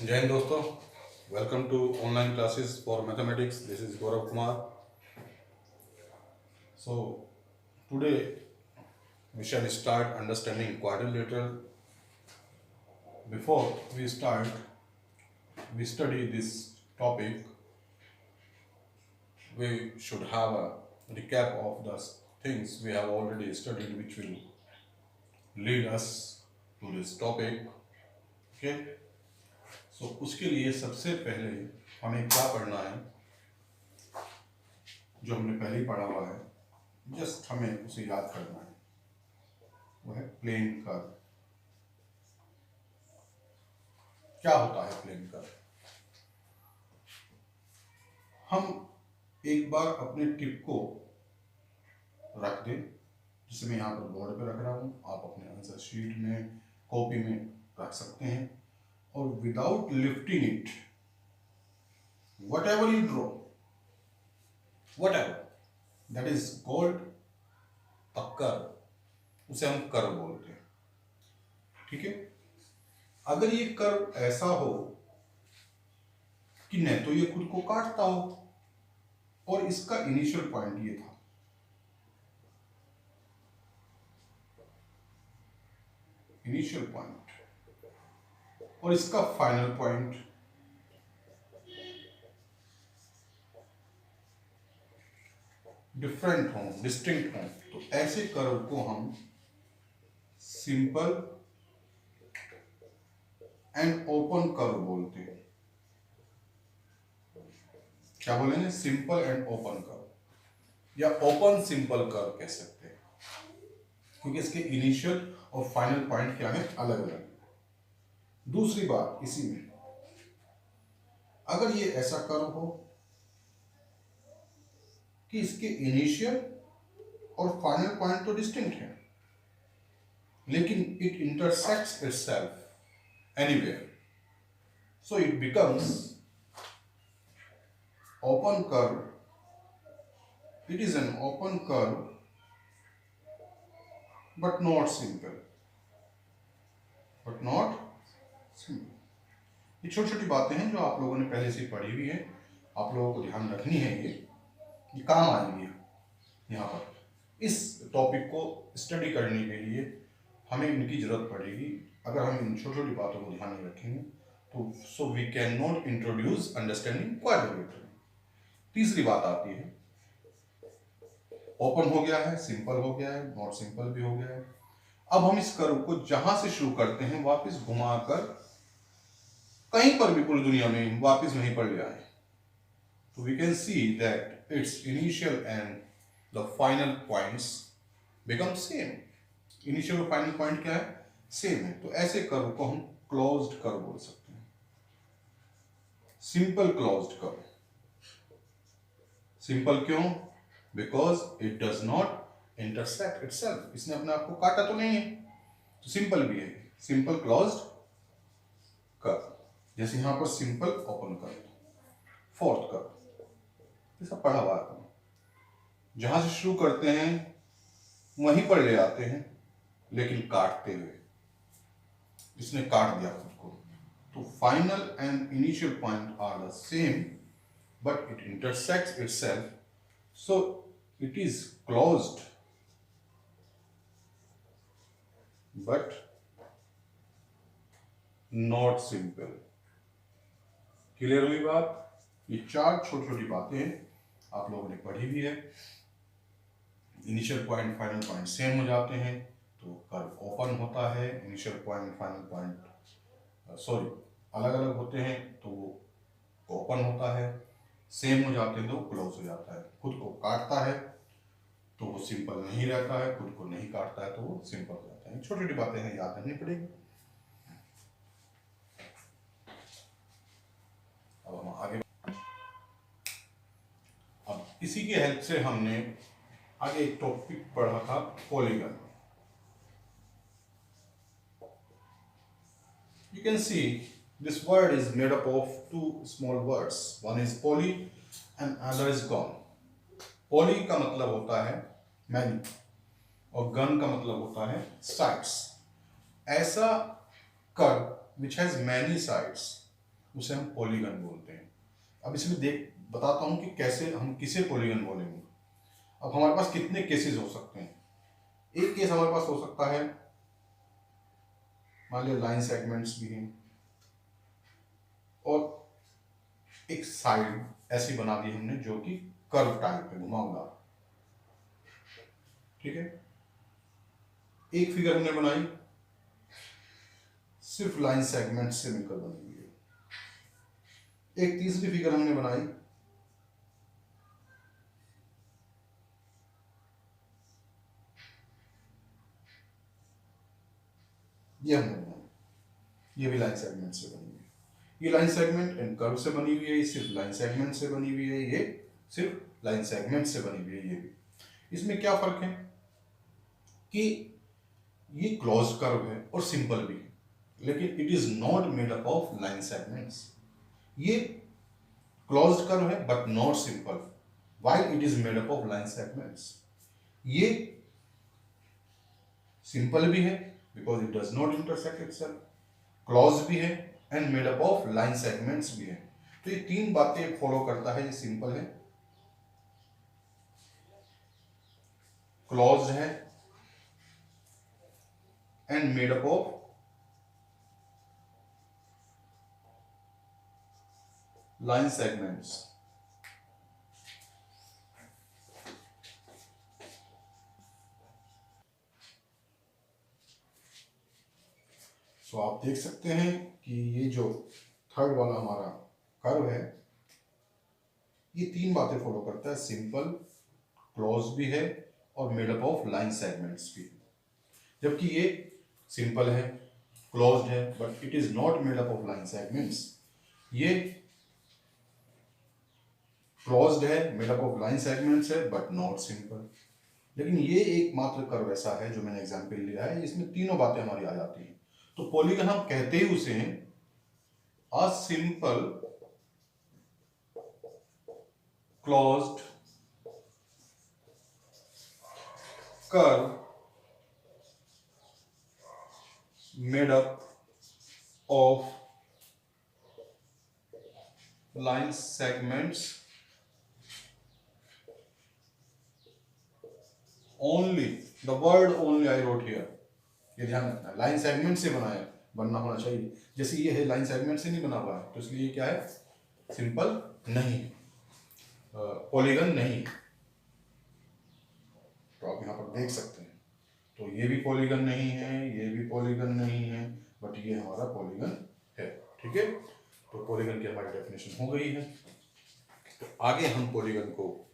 जय हिंद दोस्तों, welcome to online classes for mathematics. This is Gaurav Kumar. So today we shall start understanding quadrilateral. Before we start, we study this topic. We should have a recap of the things we have already studied, which will lead us to this topic. Okay. So उसके लिए सबसे पहले हमें क्या पढ़ना है, जो हमने पहले ही पढ़ा हुआ है, जस्ट हमें उसे याद करना है. वो है प्लेन कर्व. क्या होता है प्लेन कर्व? हम एक बार अपने टिप को रख दें, जिसे मैं यहाँ पर बोर्ड पे रख रहा हूँ. आप अपने आंसर शीट में, कॉपी में रख सकते हैं, और without lifting it, whatever you draw, whatever that is called a curve, उसे हम कर्व बोलते हैं. ठीक है. अगर ये कर्व ऐसा हो कि न तो ये खुद को काटता हो, और इसका इनिशियल पॉइंट ये था, इनिशियल पॉइंट, और इसका फाइनल पॉइंट डिफरेंट हो, डिस्टिंक्ट हो, तो ऐसे कर्व को हम सिंपल एंड ओपन कर्व बोलते हैं. क्या बोलेंगे? सिंपल एंड ओपन कर्व, या ओपन सिंपल कर्व कह सकते हैं, क्योंकि इसके इनिशियल और फाइनल पॉइंट क्या है, अलग अलग. दूसरी बात इसी में, अगर ये ऐसा कर्व हो कि इसके इनिशियल और फाइनल पॉइंट तो डिस्टिंक्ट है, लेकिन it intersects itself anywhere, so it becomes open curve. It is an open curve but not simple. ये छोटी छोटी बातें हैं जो आप लोगों ने पहले से पढ़ी हुई है. आप लोगों को ध्यान रखनी है, ये काम आएंगी. यहाँ पर इस टॉपिक को स्टडी करने के लिए हमें इनकी जरूरत पड़ेगी. अगर हम इन छोटी छोटी बातों को ध्यान में रखेंगे तो so we can not introduce understanding quadrilateral. तीसरी बात आती है, ओपन हो गया है, सिंपल हो गया है, नॉट सिंपल भी हो गया है. अब हम इस कर्व को जहां से शुरू करते हैं वापस घुमाकर कहीं पर भी पूरी दुनिया में वापस वहीं पर ले आए, तो we can see that it's initial and the final points become same. Initial और फाइनल पॉइंट क्या है? सेम है. तो ऐसे कर्व को हम क्लोज्ड कर्व बोल सकते हैं, सिंपल क्लोज्ड कर्व. सिंपल क्यों? Because it does not intersect itself. इसने अपने आप को काटा तो नहीं है, तो सिंपल भी है. सिंपल क्लोज्ड कर्व, जैसे यहां पर simple open curve. Fourth curve, ये सब पढ़ा हुआ है. जहां से शुरू करते हैं वहीं पर ले आते हैं, लेकिन काटते हुए. इसने काट दिया खुद को, तो final and initial point are the same, but it intersects itself, so it is closed but not simple. Clear हुई बात? ये चार छोटी छोटी बातें आप लोगों ने पढ़ी हुई है. Initial point final point same हो जाते हैं तो कर्व ओपन होता है. इनिशियल पॉइंट फाइनल पॉइंट अलग अलग होते हैं तो वो ओपन होता है. सेम हो जाते हैं तो क्लोज हो जाता है. खुद को काटता है तो वो सिंपल नहीं रहता है, खुद को नहीं काटता है तो वो सिंपल हो जाता है. छोटी छोटी बातें हैं, याद रखनी पड़ेगी. अब हम आगे, अब इसी की हेल्प से हमने आगे एक टॉपिक पढ़ा था, polygon. You can C this word is made up of two small words. One is poly and other is gon. Poly का मतलब होता है many, और gun का मतलब होता है sides. ऐसा curve which has many sides उसे हम पॉलीगन बोलते हैं। अब इसमें बताता हूँ कि कैसे हम किसे पॉलीगन बोलेंगे। अब हमारे पास कितने केसेस हो सकते हैं। एक केस हमारे पास हो सकता है, मान लिया लाइन सेगमेंट्स भी हैं और एक साइड ऐसी बना दी हमने जो कि कर्व टाइप है, घुमावदार। ठीक है, एक फिगर हमने बनाई सिर्फ लाइन सेगमेंट से मिलकर बनी हुई है। एक तीसरी फिगर हमने बनाई ये हमने बनाई, ये भी लाइन सेगमेंट से बनी हुई है। ये लाइन सेगमेंट एंड कर्व से बनी हुई है, ये सिर्फ लाइन सेगमेंट से बनी हुई है, ये सिर्फ लाइन सेगमेंट से बनी हुई है। ये भी इसमें क्या फर्क है कि ये क्लोज कर्व है और सिंपल भी है, लेकिन it is not made up of line segments. ये क्लोज्ड कर्व है but not simple, while it is made up of line segments. ये सिंपल भी है because it does not intersect itself, close भी है and made up of line segments भी है। तो ये तीन बातें फॉलो करता है। ये सिंपल है, क्लोज्ड है and made up of line segments. तो आप देख सकते हैं कि ये जो थर्ड वाला हमारा कर्व है ये तीन बातें फॉलो करता है, सिंपल, क्लोज भी है और made up of line segments भी है। जबकि ये सिंपल है, क्लोज्ड है but it is not made up of line segments. ये क्लोज्ड है, made up of line segments है बट नॉट सिंपल। लेकिन ये एकमात्र कर्व ऐसा है जो मैंने एग्जांपल लिया है, इसमें तीनों बातें हमारी आ जाती हैं। तो पॉलीगन हम कहते ही उसे हैं a simple closed curve made up of line segments only. The word only I wrote here, ये ध्यान रखना है, लाइन सेगमेंट से बनना होना चाहिए। जैसे ये है लाइन सेगमेंट से नहीं बना हुआ है तो इसलिए क्या है, सिंपल नहीं, पॉलीगन नहीं। तो आप यहाँ पर देख सकते हैं, तो ये भी पॉलीगन नहीं है, ये भी पॉलीगन नहीं है, बट ये हमारा पॉलीगन है। ठीक है, तो पॉलीगन की हमारी डेफिनेशन हो गई है। तो आगे हम पॉलीगन को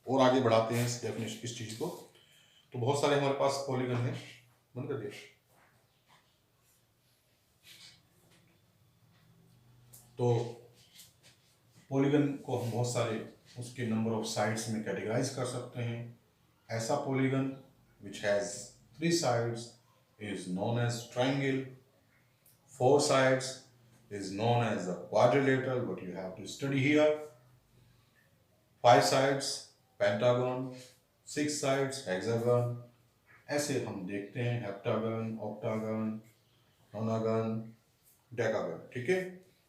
और आगे बढ़ाते हैं इस डेफिनेशन, इस चीज को। तो बहुत सारे हमारे पास पॉलीगन है, बंद कर दिया। तो पॉलीगन को हम बहुत सारे उसके नंबर ऑफ साइड्स में कैटेगराइज कर सकते हैं। ऐसा polygon which has 3 sides is known as triangle, 4 sides is known as a quadrilateral, but you have to study here, 5 sides pentagon, 6 sides hexagon, ऐसे हम देखते हैं, हेप्टागन, ऑक्टागन, नोनागन, डेकागन। ठीक है,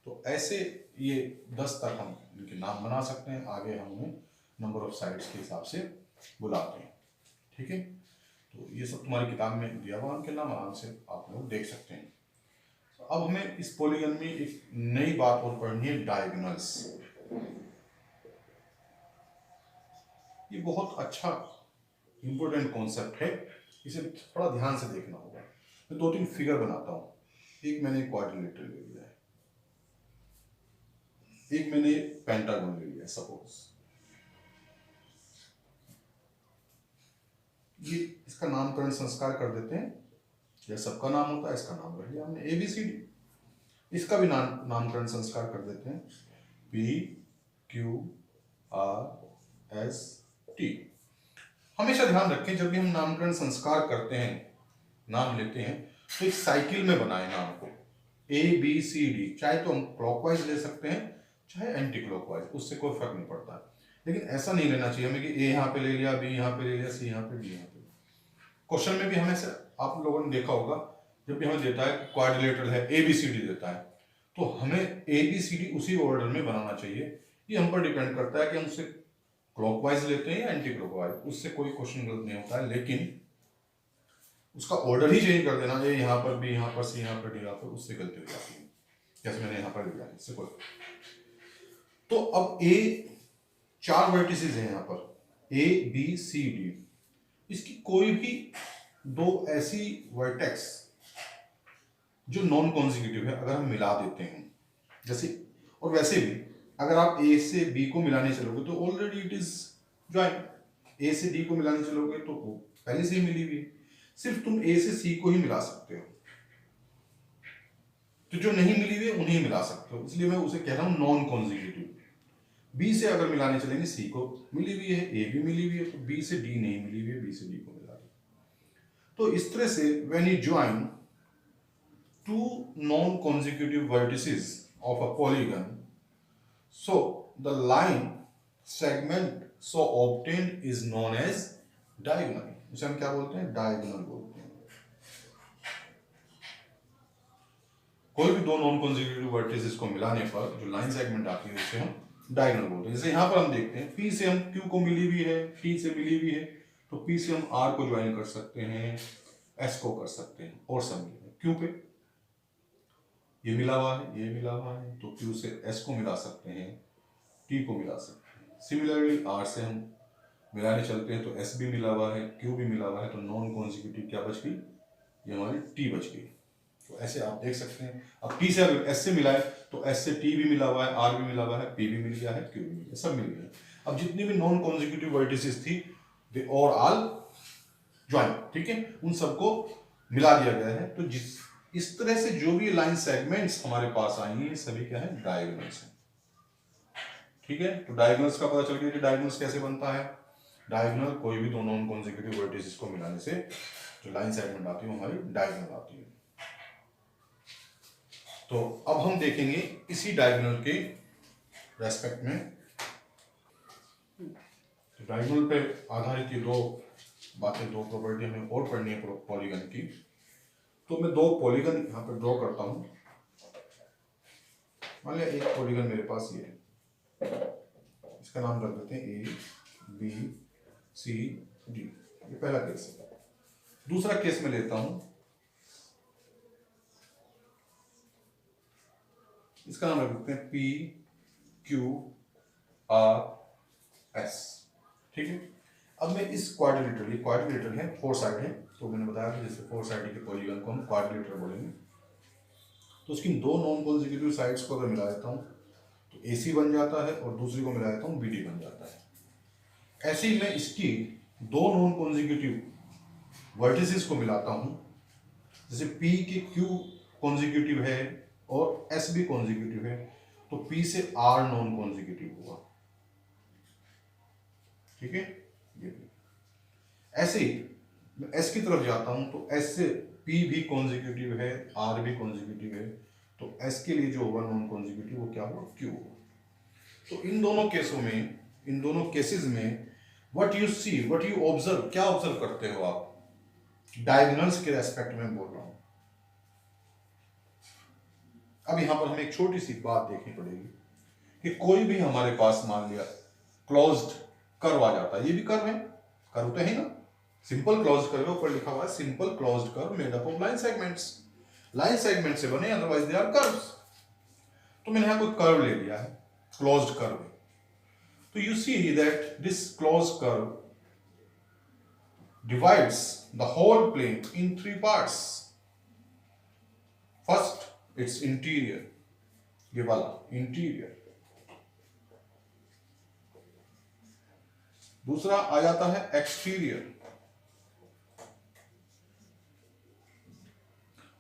तो ऐसे ये 10 तक हम इनके नाम बना सकते हैं। आगे हम उन्हें नंबर ऑफ साइड्स के हिसाब से बुलाते हैं। ठीक है, तो ये सब तुम्हारी किताब में दिया हुआ, उनके नाम आराम से आप लोग देख सकते हैं। तो अब हमें इस पॉलीगन में एक नई बात और पढ़नी है, डायगोनल्स। ये बहुत अच्छा इंपॉर्टेंट कॉन्सेप्ट है, इसे थोड़ा ध्यान से देखना होगा। मैं 2-3 फिगर बनाता हूँ। एक मैंने क्वाड्रिलेटरल ले लिया है, एक मैंने पेंटागन ले लिया, सपोज ये इसका नामकरण संस्कार कर देते हैं। यह सबका नाम होता है, इसका नाम रख लिया हमने ABCD। इसका भी नामकरण संस्कार कर देते हैं, PQRST। हमेशा ध्यान रखें जब भी हम नामकरण संस्कार करते हैं, नाम लेते हैं, तो एक साइकिल में बनाए नाम को, ABCD। चाहे तो हम क्लॉकवाइज ले सकते हैं चाहे एंटी क्लॉकवाइज, उससे कोई फर्क नहीं पड़ता। लेकिन ऐसा नहीं लेना चाहिए हमें कि A यहाँ पे ले लिया, B यहाँ पे ले लिया, C यहाँ पे, D यहाँ पे। क्वेश्चन में भी हमें से आप लोगों ने देखा होगा, जब भी हमें देता है क्वाड्रिलेटरल है, ABCD देता है, तो हमें ए बी सी डी उसी ऑर्डर में बनाना चाहिए। ये हम पर डिपेंड करता है कि हम उसे क्लॉकवाइज लेते हैं या एंटी क्लॉकवाइज, उससे कोई क्वेश्चन गलत नहीं होता है, लेकिन उसका ऑर्डर ही चेंज कर देना, ये यहाँ पर बी यहाँ पर सी यहाँ पर डी यहाँ पर, उससे गलती हो जाती है, जैसे मैंने यहाँ पर लिया इससे कोई। तो अब ए 4 वर्टिसेस हैं यहाँ पर, ए बी सी डी, इसकी कोई भी 2 ऐसी वर्टेक्स जो नॉन कॉन्जिक्यूटिव है अगर हम मिला देते हैं, जैसे, और वैसे भी अगर आप ए से बी को मिलाने चलोगे तो ऑलरेडी इट इज ज्वाइन, ए से डी को मिलाने चलोगे तो वो पहले से ही मिली हुई है, सिर्फ तुम ए से सी को ही मिला सकते हो, तो जो नहीं मिली हुई है उन्हें मिला सकते हो, इसलिए मैं उसे कह रहा हूं नॉन कॉन्जिक्यूटिव। बी से अगर मिलाने चलेंगे सी को मिली हुई है, ए भी मिली हुई है, तो बी से डी नहीं मिली हुई है, बी से डी को मिला दी। तो इस तरह से when you join 2 non-consecutive vertices of a polygon, so the line segment so obtained is known as diagonal. उसे हम क्या बोलते हैं? डायगोनल बोलते हैं। कोई भी 2 non-consecutive vertices को मिलाने पर जो लाइन सेगमेंट आती है उसे हम डायगोनल बोलते हैं। जैसे यहाँ पर हम देखते हैं P से हम Q को मिली हुई है, T से मिली हुई है, तो P से हम R को ज्वाइन कर सकते हैं, S को कर सकते हैं, और सब मिले हैं। Q पे ये मिला हुआ है, ये मिला हुआ है, तो Q से S को मिला सकते हैं, T को मिला सकते हैं। सिमिलरली R से हम मिलाने चलते हैं तो S भी मिला हुआ है, Q भी मिला हुआ है, तो नॉन कॉन्जिक्यूटिव क्या बच गई? ये हमारी T बच गई। तो ऐसे आप देख सकते हैं। अब T से अगर S से मिलाए तो S से T भी मिला हुआ है, R भी मिला हुआ है, P भी मिल गया है, Q भी मिल गया, सब मिल गया। अब जितनी भी नॉन कॉन्जिक्यूटिव वर्टिसेस थी दे और ऑल ज्वाइन, ठीक है, उन सबको मिला दिया गया है। तो इस तरह से जो भी लाइन सेगमेंट्स हमारे पास आई हैं सभी क्या है? डायगोनल्स हैं, ठीक है। तो डायगोनल्स का पता चल गया कि डायगोनल्स कैसे बनता है। डायगोनल कोई भी 2 नॉन कॉन्जिक्यूटिव वर्टिसेस को मिलाने से जो लाइन सेगमेंट आती है वो हमारी डायगोनल आती है। तो अब हम देखेंगे इसी डायगोनल के रेस्पेक्ट में, तो डायगोनल पे आधारित ये 2 बातें, 2 प्रॉपर्टी हमें और पढ़नी है पॉलीगन की। तो मैं 2 पॉलीगन यहाँ पर ड्रॉ करता हूँ। मान लिया एक पॉलीगन मेरे पास ये है, इसका नाम रख देते हैं ए बी सी डी, ये पहला केस है। दूसरा केस में लेता हूं, इसका नाम रख देते हैं पी क्यू आर एस, ठीक है। अब मैं इस क्वाड्रिलेटरल है, 4 साइड है, तो मैंने बताया था जैसे 4 साइड के पॉलीगन को हम क्वाड्रिलेटरल बोलेंगे। तो उसकी 2 नॉन कॉन्जिक्यूटिव साइड्स को अगर मिला देता हूँ तो AC बन जाता है, और दूसरी को मिला देता हूँ BD बन जाता है। ऐसे ही मैं इसकी 2 नॉन कॉन्जिक्यूटिव वर्टिसेस को मिलाता हूँ, जैसे P के Q कॉन्जिक्यूटिव है और S भी कॉन्जिक्यूटिव है, तो P से R नॉन कॉन्जिक्यूटिव हुआ, ठीक है। ये भी ऐसे ही मैं S की तरफ जाता हूं तो S से P भी कॉन्जिक्यूटिव है, R भी कॉन्जिक्यूटिव है, तो S के लिए जो होगा नॉन कॉन्जिक्यूटिव वो क्या होगा? Q होगा। तो इन दोनों केसों में, इन दोनों केसेस में what you see, what you observe, क्या ऑब्जर्व करते हो आप? डायगोनल्स के रेस्पेक्ट में बोल रहा हूं। अब यहां पर हमें एक छोटी सी बात देखनी पड़ेगी कि कोई भी हमारे पास मान लिया क्लोज्ड कर्व आ जाता है, ये भी कर्व है, कर्व तो है ना, सिंपल क्लोज्ड कर्व, ऊपर लिखा हुआ है simple closed curve made up of line segments, line segment से बने, अदरवाइज दे आर कर्व्स। तो मैंने यहां कोई कर्व ले लिया है, क्लोज्ड कर्व, तो you see that this closed curve divides the whole plane in 3 parts. First, its interior, ये वाला interior, दूसरा आ जाता है exterior,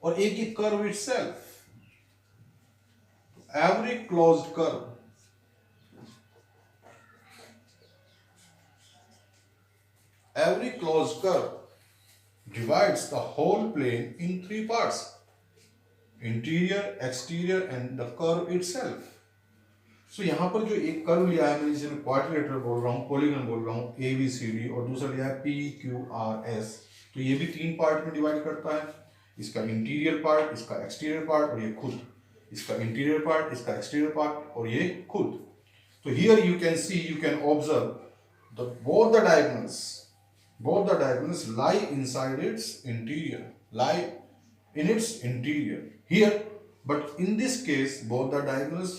और एक ही curve itself. Every closed curve divides the whole plane in 3 parts: interior, exterior and the curve itself. So यहाँ पर जो एक कर्व लिया है मैंने, जिसे मैं क्वाड्रिलेटरल बोल रहा हूँ, पॉलीगन बोल रहा हूँ, ABCD, और दूसरा लिया है PQRS, तो ये भी 3 पार्ट में डिवाइड करता है, इसका इंटीरियर पार्ट, इसका एक्सटीरियर पार्ट और ये खुद। इसका इंटीरियर पार्ट, इसका एक्सटीरियर पार्ट, और ये खुद। तो here you can C, you can observe the both the diagonals lie inside its interior, lie in its interior here. But in this case both the diagonals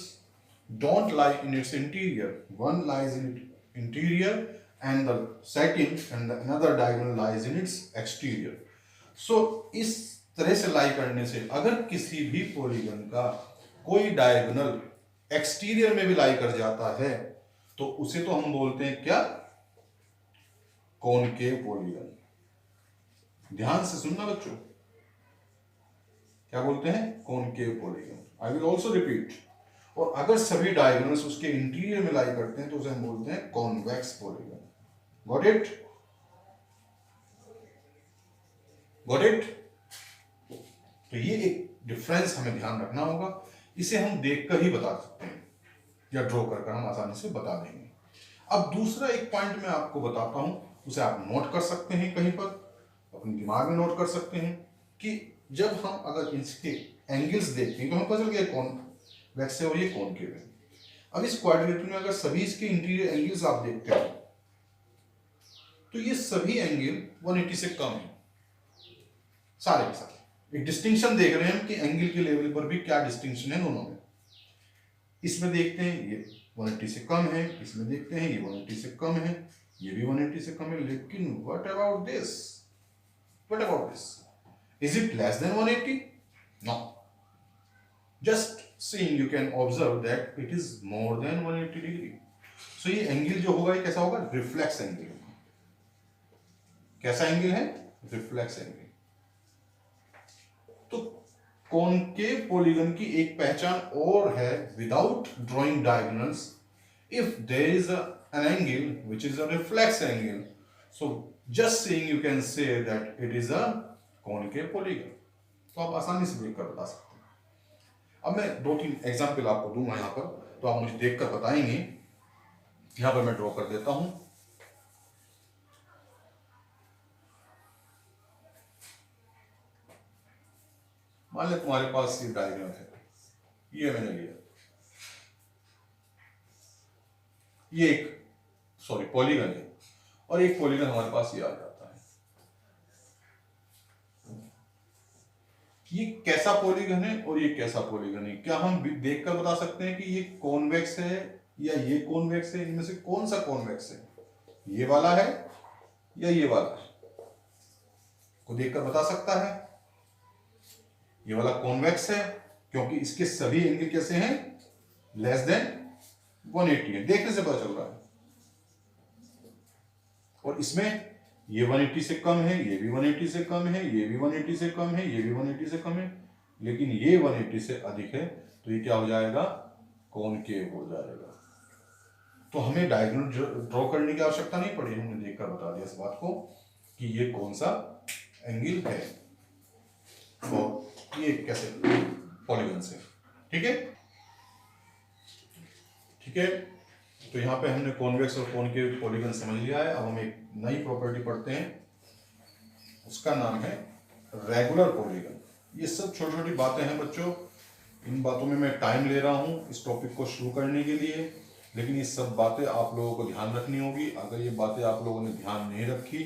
don't lie in its interior. One lies in its interior and the second and the another diagonal lies in its exterior. So इस तरह से लाई करने से अगर किसी भी polygon का कोई डायगोनल एक्सटीरियर में भी लाई कर जाता है तो उसे तो हम बोलते हैं क्या, कॉनकेव पॉलीगन। ध्यान से सुनना बच्चों, क्या बोलते हैं, concave polygon. I will also repeat. और अगर सभी डायगोनल्स उसके इंटीरियर में लाई करते हैं तो उसे हम बोलते हैं convex polygon. Got it? Got it? तो ये एक डिफरेंस हमें ध्यान रखना होगा। इसे हम देखकर ही बता सकते हैं या ड्रॉ कर हम आसानी से बता देंगे। अब दूसरा एक पॉइंट मैं आपको बताता हूं, उसे आप नोट कर सकते हैं, कहीं पर अपने दिमाग में नोट कर सकते हैं कि जब हम अगर इसके एंगल्स देखते हैं तो हम पता चल गया कॉन्वेक्स है और ये कॉनकेव है। अब इस क्वाड्रिलेटरल में अगर सभी इसके इंटीरियर एंगल्स आप देखते हैं तो ये सभी एंगल 180 से कम है, सारे के सारे। एक डिस्टिंक्शन देख रहे हैं हम कि एंगल के लेवल पर भी क्या डिस्टिंक्शन है दोनों में। इसमें देखते हैं ये 180 से कम है, इसमें देखते हैं ये 180 से कम है, ये भी 180 से कम है। लेकिन what about this? What about this? Is it less than 180? No. Just seeing you can observe that it is more than 180 degree. So ये एंगल जो होगा ये कैसा होगा? रिफ्लेक्स एंगल होगा। कैसा एंगल है? Reflex angle. तो कॉनकेव पॉलीगन की एक पहचान और है, without drawing diagonals, if there is an angle which is a reflex angle, so just seeing you can say that it is a concave polygon. तो आप आसानी से देखकर बता सकते हैं। अब मैं 2-3 एग्जाम्पल आपको दूंगा यहाँ पर, तो आप मुझे देखकर बताएंगे। यहाँ पर मैं ड्रॉ कर देता हूं। मान लें तुम्हारे पास ये डायग्राम है, ये मैंने लिया, ये एक पॉलीगन है और एक पॉलीगन हमारे पास ये आ जाता है। ये कैसा पॉलीगन है और ये कैसा पॉलीगन है? क्या हम देखकर बता सकते हैं कि ये कॉन्वेक्स है या ये कॉन्वेक्स है? इनमें से कौन सा कॉन्वेक्स है, ये वाला है या ये वाला है? को देखकर बता सकता है ये वाला कॉन्वेक्स है क्योंकि इसके सभी एंगल कैसे हैं? लेस देन 180 है, देखने से पता चल रहा है। और इसमें ये 180 से कम है, ये भी 180 से कम है, ये भी 180 से कम है, ये भी 180 से कम है, लेकिन ये 180 से अधिक है, तो ये क्या हो जाएगा? कॉनकेव हो जाएगा। तो हमें डायगोनल ड्रॉ करने की आवश्यकता नहीं पड़ी, हमने देखकर बता दिया इस बात को कि ये कौन सा एंगल है और ये कैसे पॉलीगन से। ठीक है, ठीक है। तो यहाँ पे हमने कॉन्वेक्स और कॉनकेव पॉलीगन समझ लिया है। अब हम एक नई प्रॉपर्टी पढ़ते हैं, उसका नाम है रेगुलर पॉलीगन। ये सब छोटी छोटी बातें हैं बच्चों, इन बातों में मैं टाइम ले रहा हूँ इस टॉपिक को शुरू करने के लिए, लेकिन ये सब बातें आप लोगों को ध्यान रखनी होगी। अगर ये बातें आप लोगों ने ध्यान नहीं रखी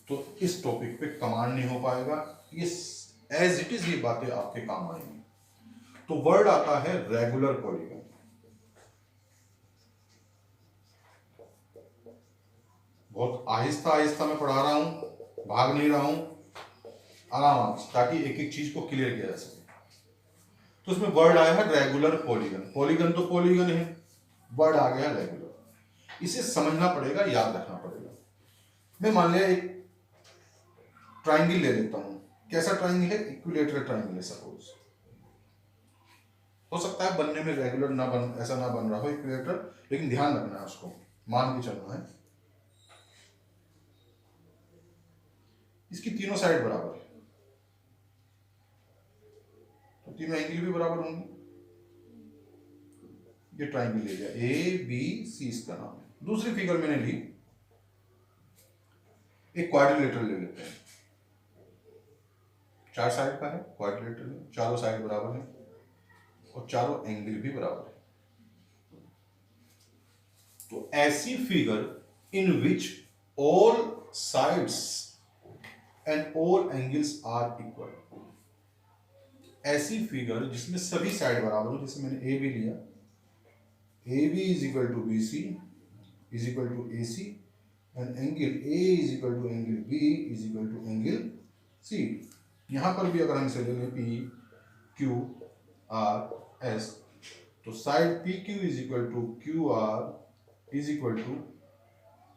तो इस टॉपिक पे कमांड नहीं हो पाएगा। ये एज इट इज ये बातें आपके काम आएंगी। तो वर्ड आता है रेगुलर पॉलीगन। बहुत आहिस्ता आहिस्ता मैं पढ़ा रहा हूं, भाग नहीं रहा हूं, आराम से, ताकि एक एक चीज को क्लियर किया जा सके। तो इसमें वर्ड आया है रेगुलर पॉलीगन। पॉलीगन तो पॉलीगन है, वर्ड आ गया रेगुलर। इसे समझना पड़ेगा, याद रखना पड़ेगा। मैं मान लिया एक ट्राइंगल ले लेता हूं। कैसा ट्राइंगल है? इक्विलेटरल ट्राइंगल है सपोज। हो सकता है बनने में रेगुलर ना बन, ऐसा ना बन रहा हो इक्विलेटरल, लेकिन ध्यान रखना है, उसको मान के चलना है। इसकी तीनों साइड बराबर है तो तीनों एंगल भी बराबर होंगे। ये ट्राइंगल ले लिया, ए बी सी इसका नाम है। दूसरी फिगर मैंने ली, एक क्वाड्रिलेटरल ले लेते हैं। 4 साइड का है क्वाड्रिलेटरल, चारों साइड बराबर है। और चारों एंगल भी बराबर है। तो ऐसी figure in which all sides and all angles are equal, ऐसी फिगर जिसमें सभी साइड बराबर हो, जैसे मैंने ए बी लिया, A B is equal to B C is equal to A C and angle A is equal to angle B is equal to angle C. यहां पर भी अगर हम इसे ले लें पी क्यू आर एस, तो side P Q is equal to Q R is equal to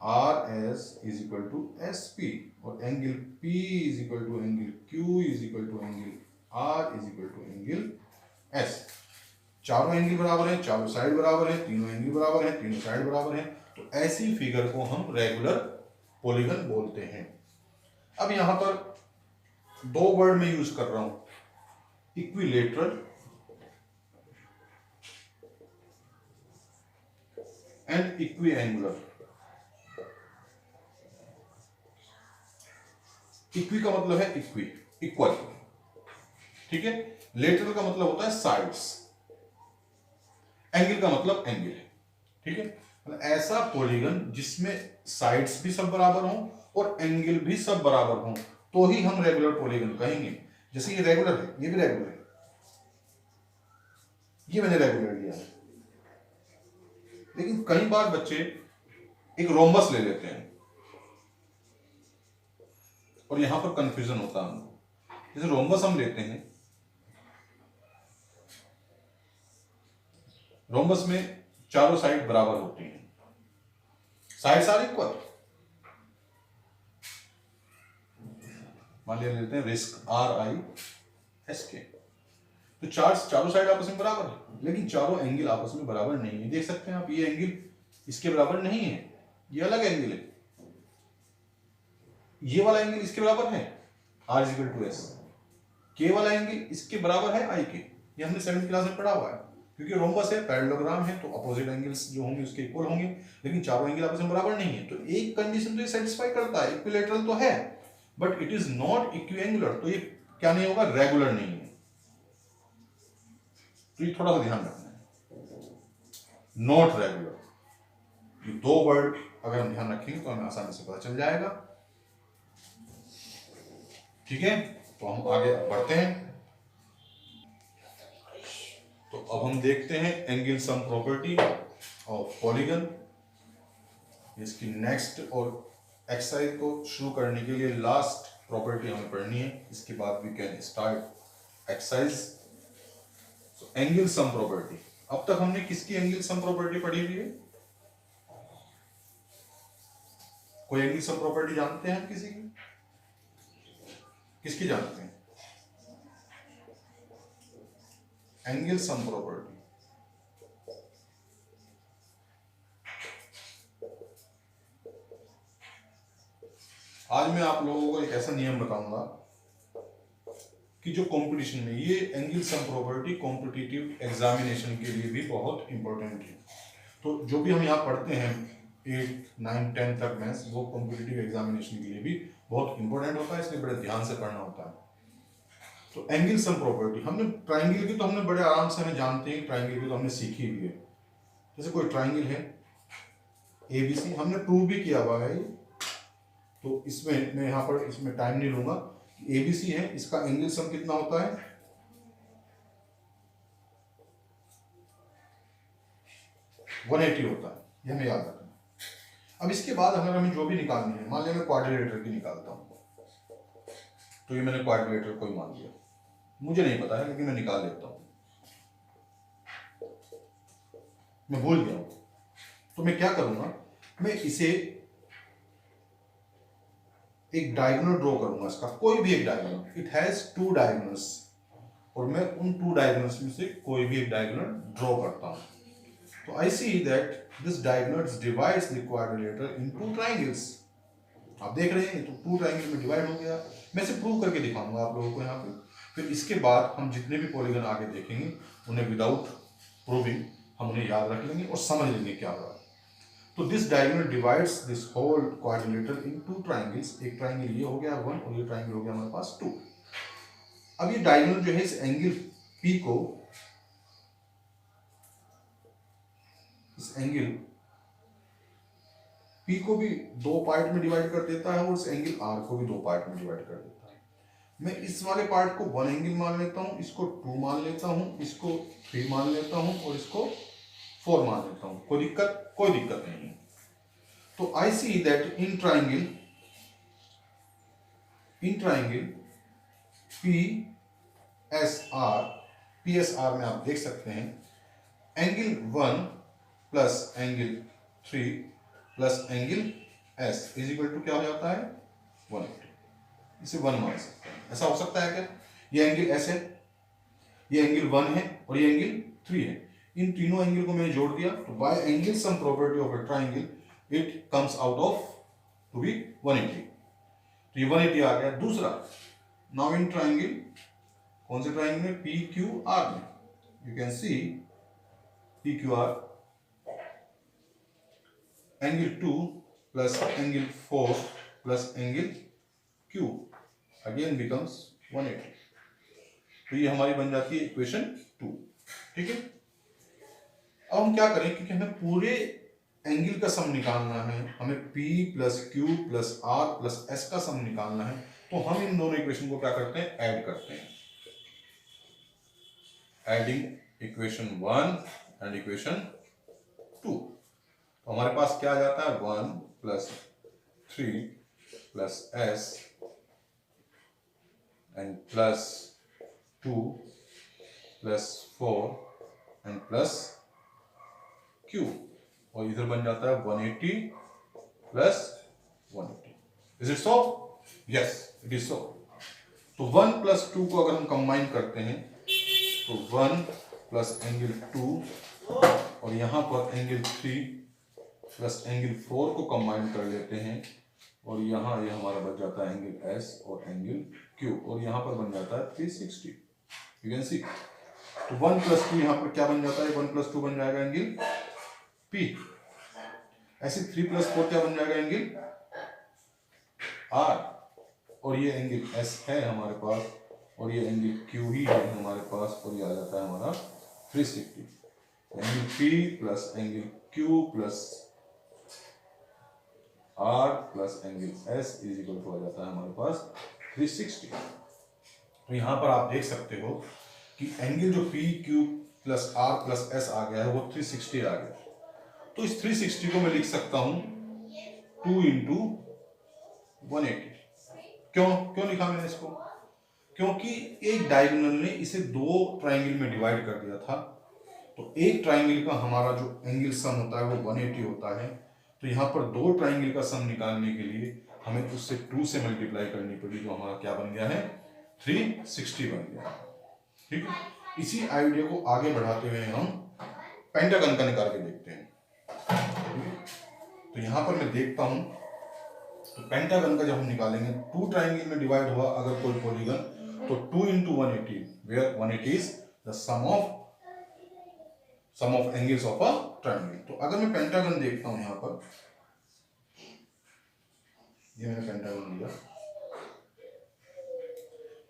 R S is equal to S P, और angle P is equal to angle Q is equal to angle R is equal to angle S. चारों angle बराबर हैं, चारों side बराबर हैं, तीनों angle बराबर हैं, तीनों साइड बराबर हैं, तो ऐसी फिगर को हम रेगुलर पॉलीगन बोलते हैं। अब यहां पर दो वर्ड में यूज कर रहा हूं, इक्विलेटरल एंड इक्विएंगुलर। इक्वी का मतलब है इक्वल, ठीक है। लेटरल का मतलब होता है साइड्स, एंगल का मतलब एंगल है, ठीक है। मतलब ऐसा पॉलीगन जिसमें साइड्स भी सब बराबर हों और एंगल भी सब बराबर हों, तो ही हम रेगुलर पॉलीगन कहेंगे। जैसे ये रेगुलर है, ये भी रेगुलर है, ये मैंने रेगुलर लिया है, लेकिन कई बार बच्चे एक रोम्बस ले लेते हैं और यहां पर कंफ्यूजन होता है हमको। जैसे रोम्बस हम लेते हैं, रोम्बस में चारों साइड बराबर होती हैं, साइड्स आर इक्वल। मान लिया लेते हैं रिस्क आर आई एस के, तो चारों साइड आपस में बराबर है, लेकिन चारों एंगल आपस में बराबर नहीं है। देख सकते हैं आप, ये एंगल इसके बराबर नहीं है, ये अलग एंगल है, ये वाला एंगल इसके बराबर है R is equal to S, के वाला एंगल इसके बराबर है आई के, ये हमने 7th क्लास में पढ़ा हुआ है। क्योंकि रोम्बस है, पैरेललोग्राम है, तो अपोजिट एंगल्स जो होंगे उसके इक्वल होंगे, लेकिन चारों एंगल आपस में बराबर नहीं है। तो एक कंडीशन तो ये सेटिस्फाई करता है, इक्विलेटरल तो है बट इट इज नॉट इक्विएंगुलर, तो ये क्या नहीं होगा, रेगुलर नहीं है। तो ये थोड़ा सा ध्यान रखना है, नॉट रेगुलर। ये दो वर्ड अगर हम ध्यान रखेंगे तो हमें आसानी से पता चल जाएगा, ठीक है। तो हम आगे बढ़ते हैं। तो अब हम देखते हैं angle sum property of polygon. इसकी नेक्स्ट और एक्सरसाइज को शुरू करने के लिए लास्ट प्रॉपर्टी हमें पढ़नी है, इसके बाद we can start exercise. So angle sum property, अब तक हमने किसकी एंगल सम प्रॉपर्टी पढ़ी हुई है? कोई एंगल सम प्रॉपर्टी जानते हैं हम किसी की? किसकी जानते हैं एंगल सम प्रॉपर्टी? आज मैं आप लोगों को एक ऐसा नियम बताऊंगा कि जो कंपटीशन में, ये angle sum property competitive examination के लिए भी बहुत इंपॉर्टेंट है। तो जो भी हम यहाँ पढ़ते हैं 8, 9, 10 तक मैथ्स, वो कॉम्पिटिटिव एग्जामिनेशन के लिए भी बहुत इंपॉर्टेंट होता है, इसलिए बड़े ध्यान से पढ़ना होता है। तो एंगल सम प्रॉपर्टी, हमने ट्राइंगल की तो हमने बड़े आराम से हमें जानते हैं, ट्राइंगल की तो हमने सीखी भी है। जैसे कोई ट्राइंगल है ABC, हमने प्रूव भी किया हुआ है, तो इसमें मैं यहाँ पर इसमें टाइम नहीं लूंगा। ABC है, इसका एंगल सम कितना होता है? 180 होता है, ये हमें याद रखना। अब इसके बाद अगर हमें जो भी निकालनी है, मान लिया मैं क्वाड्रिलेटर की निकालता हूँ, तो ये मैंने क्वाड्रिलेटर को ही मान लिया, मुझे नहीं पता है लेकिन मैं निकाल लेता हूँ, मैं भूल गया हूँ। तो मैं क्या करूंगा, मैं इसे एक डायगोनल ड्रॉ करूंगा, इसका कोई भी एक डायगोनल, इट हैज 2 डायगोनल्स, और मैं उन 2 डायगोनल्स में से कोई भी एक डायगोनल ड्रॉ करता हूं। तो I see that this diagonal divides the quadrilateral into triangles. आप देख रहे हैं, तो 2 ट्रायंगल में डिवाइड हो गया। मैं इसे प्रूव करके दिखाऊंगा आप लोगों को यहाँ पे। फिर इसके बाद हम जितने भी पॉलीगन आगे देखेंगे उन्हें विदाउट प्रूविंग हम उन्हें याद रख लेंगे और समझ लेंगे क्या हो रहा है। तो this diagonal divides this whole quadrilateral in 2 triangles. एक ट्राइंगल ये हो गया 1 और ये ट्राइंगल हो गया हमारे पास 2। अब ये डायगोनल जो है इस एंगल P को इस एंगल P को भी दो पार्ट में डिवाइड कर देता है और इस एंगल R को भी दो पार्ट में डिवाइड कर देता है। मैं इस वाले पार्ट को 1 एंगल मान लेता हूँ, इसको 2 मान लेता हूँ, इसको 3 मान लेता हूँ और इसको 4 मान लेता हूँ। कोई दिक्कत नहीं है। तो I see that in triangle P S R में आप देख सकते हैं angle 1 plus angle 3 plus angle S is equal to क्या हो जाता है 180। इसे 1 मान सकते हैं। ऐसा हो सकता है क्या? ये एंगल एस है, ये एंगल 1 है और ये एंगल 3 है। इन तीनों एंगल को मैंने जोड़ दिया तो by angle sum property of a triangle it comes out of to be 180। तो ये 180 आ गया। दूसरा, नाउ इन ट्राइंगल, कौन से ट्राइंगल में? पी क्यू आर में, you can see P Q R angle 2 plus angle 4 plus angle Q again becomes 180। तो ये हमारी बन जाती है इक्वेशन 2। ठीक है, अब हम क्या करें, क्योंकि हमें पूरे एंगल का सम निकालना है, हमें P plus Q plus R plus S का सम निकालना है, तो हम इन दोनों इक्वेशन को क्या करते हैं? ऐड करते हैं। एडिंग इक्वेशन 1 एंड इक्वेशन 2, तो हमारे पास क्या आ जाता है? 1 plus 3 plus S and plus 2 plus 4 and plus Q, और इधर बन जाता है 180 plus 180। Is it so? Yes, it is so. तो 1 प्लस 2 को अगर हम कंबाइन करते हैं तो 1 प्लस एंगल 2 और यहां पर एंगल 3 प्लस एंगल 4 को कंबाइन कर लेते हैं और यहां ये हमारा बच जाता है एंगल एस और एंगल क्यू, और यहां पर बन जाता है 360। यू कैन सी। तो 1 प्लस 2 यहां पर क्या बन जाता है? 1 प्लस 2 बन जाएगा एंगल P। ऐसे 3 प्लस 4 क्या बन जाएगा? एंगल R, और ये एंगल S है हमारे पास और ये एंगल Q ही है हमारे पास, और ये आ जाता है हमारा 360। Angle P plus angle Q plus R plus angle S is equal to आ जाता है हमारे पास 360। तो यहां पर आप देख सकते हो कि एंगल जो P Q plus R plus S आ गया है वो 360 आ गया। तो इस 360 को मैं लिख सकता हूं 2 इंटू 180। क्यों लिखा मैंने इसको? क्योंकि एक डायगोनल ने इसे दो ट्राइंगल में डिवाइड कर दिया था। तो एक ट्राइंगल का हमारा जो एंगल सम होता है वो 180 होता है। तो यहाँ पर दो ट्राइंगल का सम निकालने के लिए हमें उससे 2 से मल्टीप्लाई करनी पड़ी, जो हमारा क्या बन गया है? 360 बन गया। ठीक है, इसी आइडिया को आगे बढ़ाते हुए हम पेंटागन का निकाल के देखते हैं। तो यहां पर मैं देखता हूं, तो पेंटागन का जब हम निकालेंगे, 2 ट्राइंगल में डिवाइड हुआ अगर कोई पॉलीगन, तो 2 into 180, where 180 is the sum of angles of a triangle. तो अगर मैं पेंटागन देखता हूं यहां पर, ये मैंने पेंटागन लिया,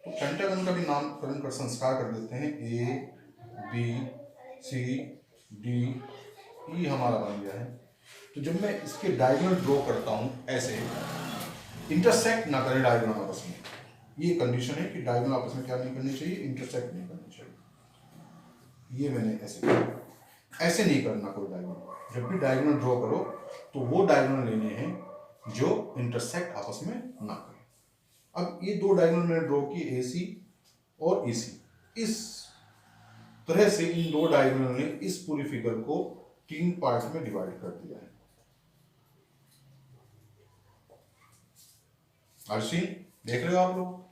तो पेंटागन का भी नामकरण कर संस्कार कर देते हैं। A B C D E हमारा बन गया है। तो जब मैं इसके डायगोनल ड्रॉ करता हूं, ऐसे इंटरसेक्ट ना करें डायगोनल आपस में, ये कंडीशन है कि डायगोनल आपस में क्या नहीं करनी चाहिए? इंटरसेक्ट नहीं करनी चाहिए। ये मैंने ऐसे नहीं करना कोई डायगोनल। जब भी डायगोनल ड्रॉ करो तो वो डायगोनल लेने हैं जो इंटरसेक्ट आपस में ना करें। अब ये दो डायगोनल मैंने ड्रॉ की, AC और EC। इस तरह से इन दो डायगोनल ने इस पूरी फिगर को 3 पार्ट में डिवाइड कर दिया है। देख रहे हो आप लोग?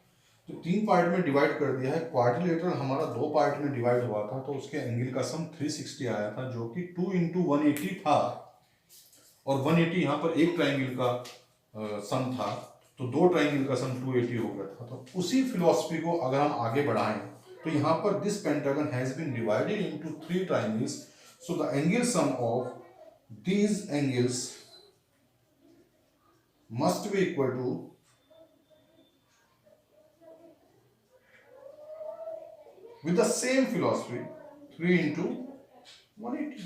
तो 3 पार्ट में डिवाइड कर दिया है। क्वाड्रिलेटरल हमारा 2 पार्ट में डिवाइड हुआ था, तो उसके एंगल का सम 360 आया था, जो कि 2 इंटू 180 था, और 180 यहाँ पर एक ट्राइंगल का सम था, तो दो ट्राइंगल का सम 280 हो गया था। तो उसी फिलॉसफी को अगर हम आगे बढ़ाएं, तो यहाँ पर this pentagon has been divided into 3 triangles, so the angle sum of these angles must be equal to with the same philosophy 3 into 180।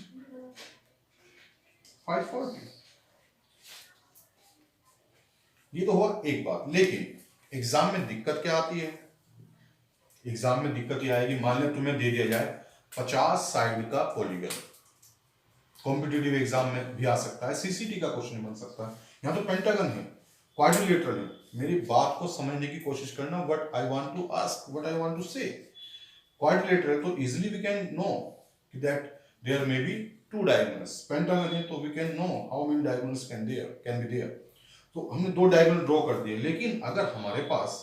540। ये तो हुआ एक बात। लेकिन एग्जाम में दिक्कत क्या आती है? एग्जाम में दिक्कत ये आएगी, मान लिया तुम्हें दे दिया जाए 50 साइड का पॉलीगन। कॉम्पिटिटिव एग्जाम में भी आ सकता है, सीसीटी का क्वेश्चन बन सकता है। यहाँ तो पेंटागन है, क्वाड्रिलेटरल है। मेरी बात को समझने की कोशिश करना, what I want to ask, what I want to say. Quadrilateral तो easily we can know that there may be 2 diagonals. Pentagon है तो we can know how many diagonals can be there. तो हमने 2 डायगोनल ड्रॉ कर दिए। लेकिन अगर हमारे पास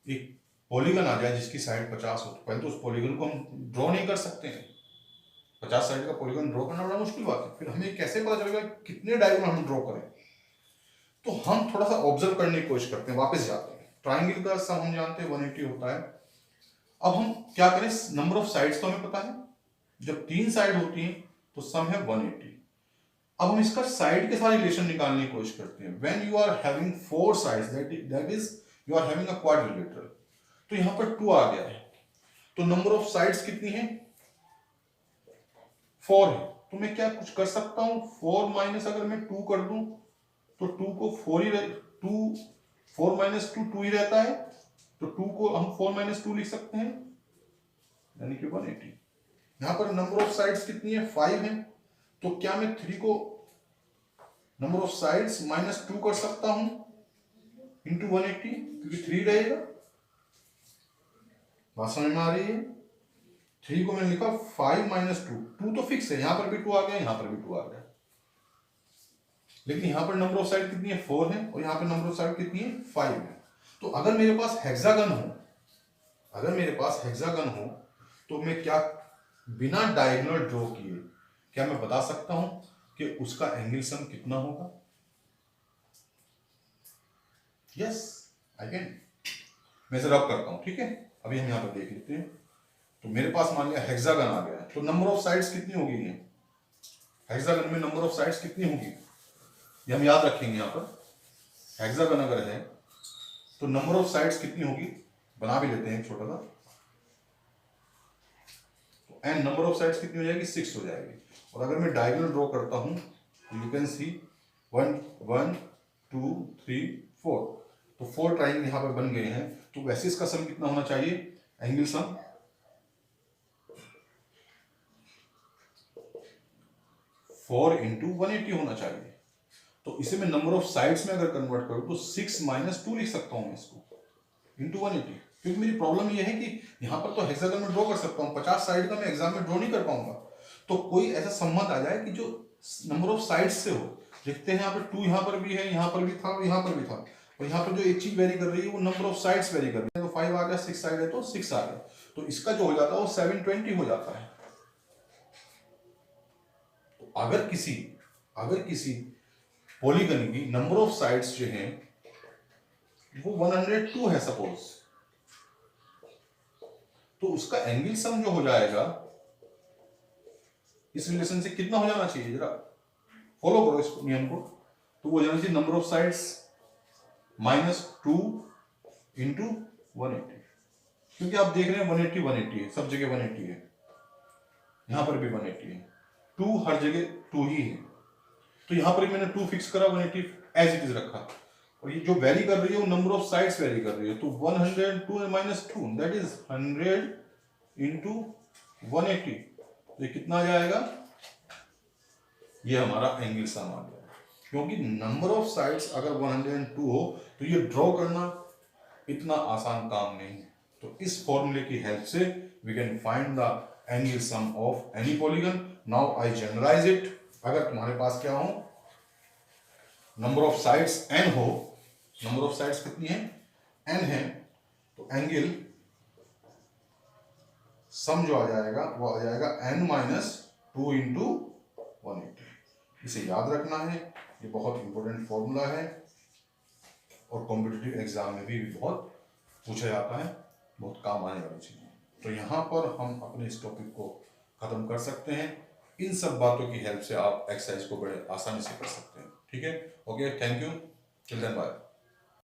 एक पॉलीगन आ जाए जिसकी साइड 50 हो, तो पहले तो उस पॉलीगन को हम ड्रॉ नहीं कर सकते हैं। 50 साइड का पॉलीगन ड्रॉ करना बड़ा मुश्किल बात है। फिर हमें कैसे पता चलेगा कितने डायगोनल हम ड्रॉ करें? तो हम थोड़ा सा ऑब्जर्व करने की कोशिश करते हैं, वापस जाते हैं। ट्राइंगल का सम हम जानते हैं 180 होता है। अब हम क्या करें, नंबर ऑफ साइड्स तो हमें पता है, जब 3 साइड होती हैं तो सम है 180। अब हम इसका साइड के साथ रिलेशन निकालने की कोशिश करते हैं। When you are having 4 sides, that is you are having a quadrilateral. तो यहां पर 2 आ गया है, तो नंबर ऑफ साइड्स कितनी है? 4 है। तो मैं क्या कुछ कर सकता हूं, 4 माइनस अगर मैं 2 कर दूं तो 2 को 4 ही 4 माइनस 2 ही रहता है। तो 2 को हम 4 माइनस 2 लिख सकते हैं, यानी कि 180। यहां पर नंबर ऑफ साइड्स कितनी है? 5 है। तो क्या मैं 3 को नंबर ऑफ साइड्स माइनस 2 कर सकता हूं इंटू 180, क्योंकि 3 रहेगा। बात समझ में आ रही है? 3 को मैंने लिखा 5 माइनस 2 तो फिक्स है, यहां पर भी 2 आ गया, यहां पर भी 2 आ गया। लेकिन यहां पर नंबर ऑफ साइड कितनी है? 4 है, और यहां पर नंबर ऑफ साइड कितनी है? 5 है। तो अगर मेरे पास हेक्सागन हो, तो मैं क्या बिना डायगोनल ड्रॉ किए क्या मैं बता सकता हूं कि उसका एंगल सम कितना होगा? Yes, I can. मैं इसे रब करता हूं, ठीक है? अभी हम यहां पर देख लेते हैं। तो मेरे पास मान लिया हेक्सागन आ गया है, तो नंबर ऑफ साइड्स कितनी होगी? हेक्सागन में नंबर ऑफ साइड्स कितनी होगी ये हम याद रखेंगे। यहां पर हेक्सागन अगर है तो नंबर ऑफ साइड्स कितनी होगी, बना भी लेते हैं छोटा सा। तो एन नंबर ऑफ साइड्स कितनी हो जाएगी? 6 हो जाएगी। और अगर मैं डायगोनल ड्रॉ करता हूं तो यू कैन सी 1 1 2 3 4, तो 4 ट्राइंगल यहां पर बन गए हैं। तो वैसे इसका सम कितना होना चाहिए? एंगल सम 4 इंटू 180 होना चाहिए। तो इसे मैं नंबर ऑफ साइड्स में अगर कन्वर्ट करूं तो 6 माइनस 2 लिख सकता हूं मैं इसको इंटू 180। क्योंकि मेरी प्रॉब्लम यह है कि यहां पर तो हेक्सागन में ड्रॉ कर सकता हूं, 50 साइड का मैं एग्जाम में ड्रॉ नहीं कर पाऊंगा। तो कोई ऐसा संबंध आ जाए कि जो नंबर ऑफ साइड्स से हो। देखते हैं यहाँ पर 2 यहाँ पर भी है, यहाँ पर भी था, यहाँ पर भी था। और यहाँ पर जो एक चीज वेरी कर रही है वो नंबर ऑफ साइड्स वेरी कर रही है। तो 5 आ गया, 6 साइड है तो 6 आ गया। तो इसका जो हो जाता है वो 720 हो जाता है। तो अगर किसी पॉलीगन की नंबर ऑफ साइड्स जो हैं वो 102 है सपोज, तो उसका एंगल सम जो हो जाएगा इस रिलेशन से कितना हो जाना चाहिए, जरा फॉलो करो इस नियम को। तो वो हो जाना चाहिए number of sides minus 2 into 180। क्योंकि आप देख रहे हैं 180 180 है, सब जगह 180 है, यहां पर भी 180 है, 2 हर जगह 2 ही है। तो यहां पर मैंने 2 फिक्स करा, 180 एज इट इज रखा। और ये जो वेरी कर रही है वो नंबर ऑफ साइड्स वेरी कर रही है। तो 102 माइनस 2 दैट इज 100 इंटू 180। तो ये कितना आ जाएगा? ये हमारा एंगल सम आ गया। क्योंकि नंबर ऑफ साइड्स अगर 102 हो तो ये ड्रॉ करना इतना आसान काम नहीं है। तो इस फॉर्मूले की हेल्प से we can find the angle sum of any polygon. Now I generalize it. अगर तुम्हारे पास क्या हो, नंबर ऑफ साइड्स n हो, नंबर ऑफ साइड्स कितनी है? n है, तो एंगल सम जो आ जाएगा वो आ जाएगा n माइनस 2 इंटू 180। इसे याद रखना है, ये बहुत इंपॉर्टेंट फॉर्मूला है और कॉम्पिटिटिव एग्जाम में भी बहुत पूछा जाता है, बहुत काम आने वाली चीज है। तो यहाँ पर हम अपने इस टॉपिक को खत्म कर सकते हैं। इन सब बातों की हेल्प से आप एक्सरसाइज को बड़े आसानी से कर सकते हैं। ठीक है, okay, thank you, children, bye.